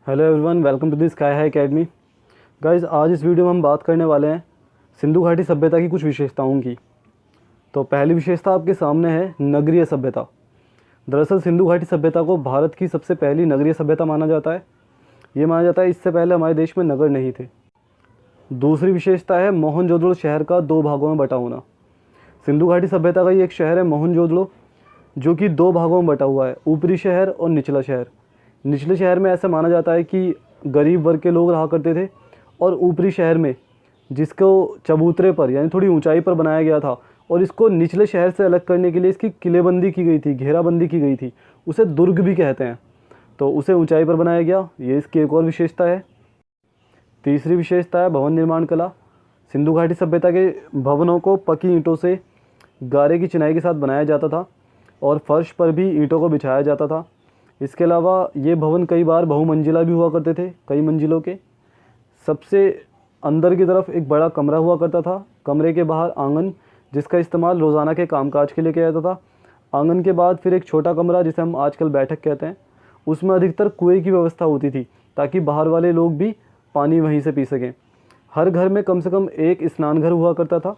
Hello everyone, welcome to the sky high academy. Guys, आज इस video में हम बात करने वाले हैं सिंधु घाटी सभ्यता की कुछ विशेषताओं की। तो पहली विशेषता आपके सामने है नगरीय सभ्यता। दरअसल सिंधु घाटी सभ्यता को भारत की सबसे पहली नगरीय सभ्यता माना जाता है। ये माना जाता है इससे पहले हमारे देश में नगर नहीं थे। दूसरी विशेषता है मोहनजोदड़ो शहर का दो भागों में बटा होना। सिंधु घाटी सभ्यता का ही एक शहर है मोहनजोदड़ो, जो कि दो भागों में बटा हुआ है, ऊपरी शहर और निचला शहर। निचले शहर में ऐसा माना जाता है कि गरीब वर्ग के लोग रहा करते थे, और ऊपरी शहर में जिसको चबूतरे पर यानी थोड़ी ऊंचाई पर बनाया गया था, और इसको निचले शहर से अलग करने के लिए इसकी किलेबंदी की गई थी, घेराबंदी की गई थी। उसे दुर्ग भी कहते हैं, तो उसे ऊंचाई पर बनाया गया। ये इसकी एक और विशेषता है। तीसरी विशेषता है भवन निर्माण कला। सिंधु घाटी सभ्यता के भवनों को पकी ईंटों से गारे की चिनाई के साथ बनाया जाता था, और फर्श पर भी ईंटों को बिछाया जाता था। इसके अलावा ये भवन कई बार बहुमंजिला भी हुआ करते थे, कई मंजिलों के। सबसे अंदर की तरफ एक बड़ा कमरा हुआ करता था, कमरे के बाहर आंगन, जिसका इस्तेमाल रोज़ाना के कामकाज के लिए किया जाता था। आंगन के बाद फिर एक छोटा कमरा, जिसे हम आजकल बैठक कहते हैं, उसमें अधिकतर कुएं की व्यवस्था होती थी, ताकि बाहर वाले लोग भी पानी वहीं से पी सकें। हर घर में कम से कम एक स्नान घर हुआ करता था।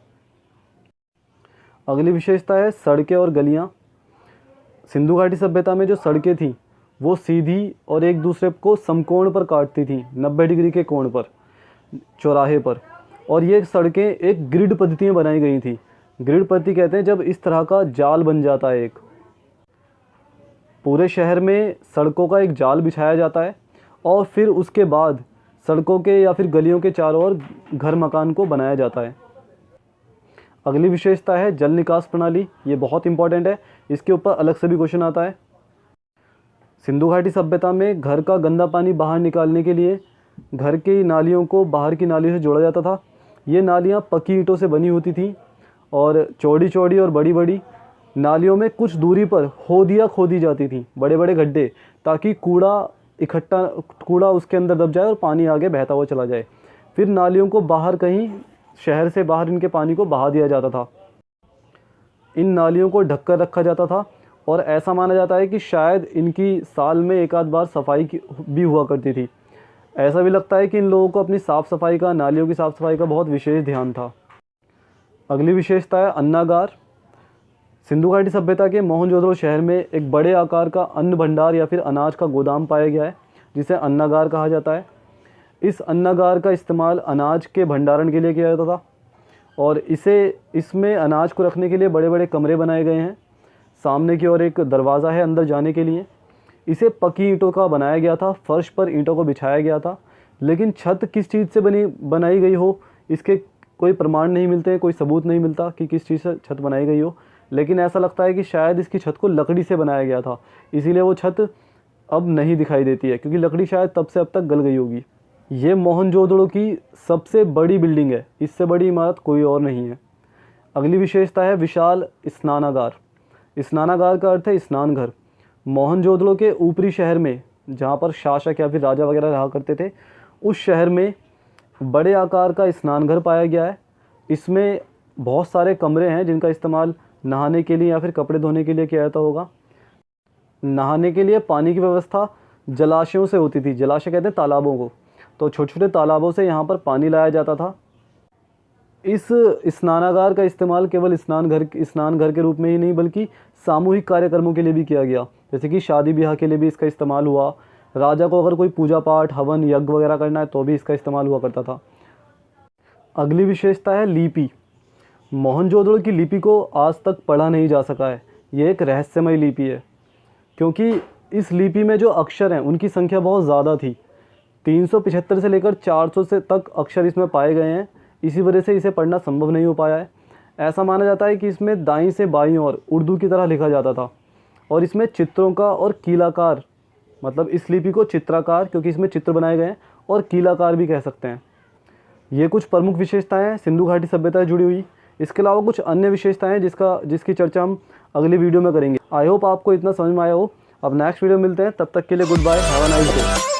अगली विशेषता है सड़कें और गलियाँ। सिंधु घाटी सभ्यता में जो सड़कें थीं वो सीधी और एक दूसरे को समकोण पर काटती थीं, 90 डिग्री के कोण पर, चौराहे पर। और ये सड़कें एक ग्रिड पद्धति में बनाई गई थी। ग्रिड पद्धति कहते हैं जब इस तरह का जाल बन जाता है, एक पूरे शहर में सड़कों का एक जाल बिछाया जाता है, और फिर उसके बाद सड़कों के या फिर गलियों के चारों ओर घर मकान को बनाया जाता है। अगली विशेषता है जल निकास प्रणाली। ये बहुत इंपॉर्टेंट है, इसके ऊपर अलग से भी क्वेश्चन आता है। सिंधु घाटी सभ्यता में घर का गंदा पानी बाहर निकालने के लिए घर की नालियों को बाहर की नालियों से जोड़ा जाता था। ये नालियाँ पक्की ईंटों से बनी होती थीं, और चौड़ी चौड़ी और बड़ी बड़ी नालियों में कुछ दूरी पर होदियाँ खोदी जाती थीं, बड़े बड़े गड्ढे, ताकि कूड़ा उसके अंदर दब जाए और पानी आगे बहता हुआ चला जाए। फिर नालियों को बाहर कहीं शहर से बाहर इनके पानी को बहा दिया जाता था। इन नालियों को ढककर रखा जाता था, और ऐसा माना जाता है कि शायद इनकी साल में एक आध बार सफाई की भी हुआ करती थी। ऐसा भी लगता है कि इन लोगों को अपनी साफ़ सफाई का, नालियों की साफ़ सफाई का बहुत विशेष ध्यान था। अगली विशेषता है अन्नागार। सिंधु घाटी सभ्यता के मोहनजोदड़ो शहर में एक बड़े आकार का अन्न भंडार या फिर अनाज का गोदाम पाया गया है, जिसे अन्नागार कहा जाता है। इस अन्नागार का इस्तेमाल अनाज के भंडारण के लिए किया जाता था, और इसमें अनाज को रखने के लिए बड़े बड़े कमरे बनाए गए हैं। सामने की ओर एक दरवाज़ा है अंदर जाने के लिए। इसे पकी ईंटों का बनाया गया था, फर्श पर ईंटों को बिछाया गया था, लेकिन छत किस चीज़ से बनाई गई हो इसके कोई प्रमाण नहीं मिलते, कोई सबूत नहीं मिलता कि किस चीज़ से छत बनाई गई हो। लेकिन ऐसा लगता है कि शायद इसकी छत को लकड़ी से बनाया गया था, इसीलिए वो छत अब नहीं दिखाई देती है, क्योंकि लकड़ी शायद तब से अब तक गल गई होगी। ये मोहनजोदड़ो की सबसे बड़ी बिल्डिंग है, इससे बड़ी इमारत कोई और नहीं है। अगली विशेषता है विशाल स्नानागार। स्नानागार का अर्थ है स्नान घर। मोहनजोदड़ो के ऊपरी शहर में, जहाँ पर शासक या फिर राजा वगैरह रहा करते थे, उस शहर में बड़े आकार का स्नान घर पाया गया है। इसमें बहुत सारे कमरे हैं जिनका इस्तेमाल नहाने के लिए या फिर कपड़े धोने के लिए किया जाता होगा। नहाने के लिए पानी की व्यवस्था जलाशयों से होती थी। जलाशय कहते हैं तालाबों को, तो छोटे छोटे तालाबों से यहाँ पर पानी लाया जाता था। इस स्नानागार का इस्तेमाल केवल स्नान घर के रूप में ही नहीं, बल्कि सामूहिक कार्यक्रमों के लिए भी किया गया। जैसे कि शादी ब्याह के लिए भी इसका इस्तेमाल हुआ। राजा को अगर कोई पूजा पाठ, हवन, यज्ञ वगैरह करना है तो भी इसका इस्तेमाल हुआ करता था। अगली विशेषता है लिपि। मोहनजोदड़ो की लिपि को आज तक पढ़ा नहीं जा सका है। ये एक रहस्यमय लिपि है, क्योंकि इस लिपि में जो अक्षर हैं उनकी संख्या बहुत ज़्यादा थी। 375 से लेकर 400 से तक अक्षर इसमें पाए गए हैं। इसी वजह से इसे पढ़ना संभव नहीं हो पाया है। ऐसा माना जाता है कि इसमें दाईं से बाईं ओर उर्दू की तरह लिखा जाता था, और इसमें चित्रों का और कीलाकार, मतलब इस लिपि को चित्राकार, क्योंकि इसमें चित्र बनाए गए हैं, और कीलाकार भी कह सकते हैं। ये कुछ प्रमुख विशेषताएं हैं सिंधु घाटी सभ्यता से जुड़ी हुई। इसके अलावा कुछ अन्य विशेषताएं जिसकी चर्चा हम अगली वीडियो में करेंगे। आई होप आपको इतना समझ में आया हो। अब नेक्स्ट वीडियो मिलते हैं, तब तक के लिए good bye, have a nice day.